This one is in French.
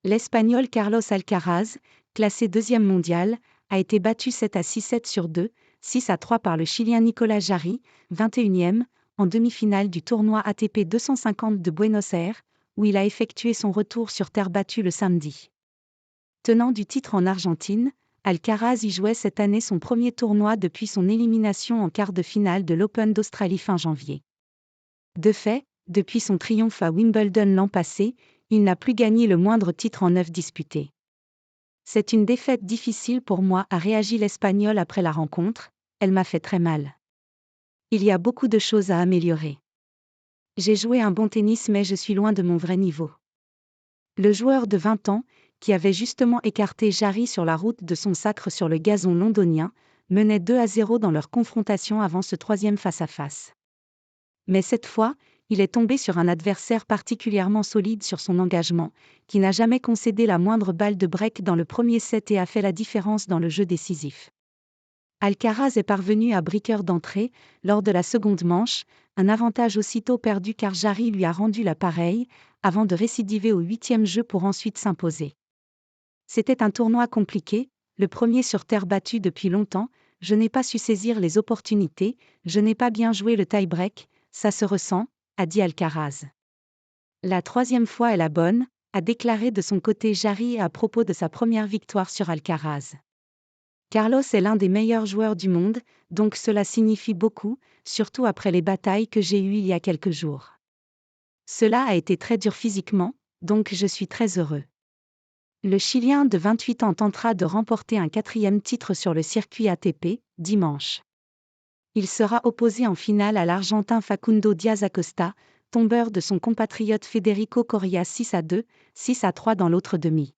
L'Espagnol Carlos Alcaraz, classé deuxième mondial, a été battu 7-6-7 sur 2, 6-3 par le Chilien Nicolás Jarry, 21e, en demi-finale du tournoi ATP 250 de Buenos Aires, où il a effectué son retour sur terre battue le samedi. Tenant du titre en Argentine, Alcaraz y jouait cette année son premier tournoi depuis son élimination en quart de finale de l'Open d'Australie fin janvier. De fait, depuis son triomphe à Wimbledon l'an passé, il n'a plus gagné le moindre titre en 9 disputés. C'est une défaite difficile pour moi, a réagi l'Espagnol après la rencontre, elle m'a fait très mal. Il y a beaucoup de choses à améliorer. J'ai joué un bon tennis mais je suis loin de mon vrai niveau. Le joueur de 20 ans, qui avait justement écarté Jarry sur la route de son sacre sur le gazon londonien, menait 2-0 dans leur confrontation avant ce troisième face-à-face. Mais cette fois, il est tombé sur un adversaire particulièrement solide sur son engagement, qui n'a jamais concédé la moindre balle de break dans le premier set et a fait la différence dans le jeu décisif. Alcaraz est parvenu à briqueur d'entrée, lors de la seconde manche, un avantage aussitôt perdu car Jarry lui a rendu la pareille, avant de récidiver au 8e jeu pour ensuite s'imposer. C'était un tournoi compliqué, le premier sur terre battue depuis longtemps, je n'ai pas su saisir les opportunités, je n'ai pas bien joué le tie-break, ça se ressent, a dit Alcaraz. La troisième fois est la bonne, a déclaré de son côté Jarry à propos de sa première victoire sur Alcaraz. Carlos est l'un des meilleurs joueurs du monde, donc cela signifie beaucoup, surtout après les batailles que j'ai eues il y a quelques jours. Cela a été très dur physiquement, donc je suis très heureux. Le Chilien de 28 ans tentera de remporter un 4e titre sur le circuit ATP, dimanche. Il sera opposé en finale à l'Argentin Facundo Diaz-Acosta, tombeur de son compatriote Federico Coria 6-2, 6-3 dans l'autre demi.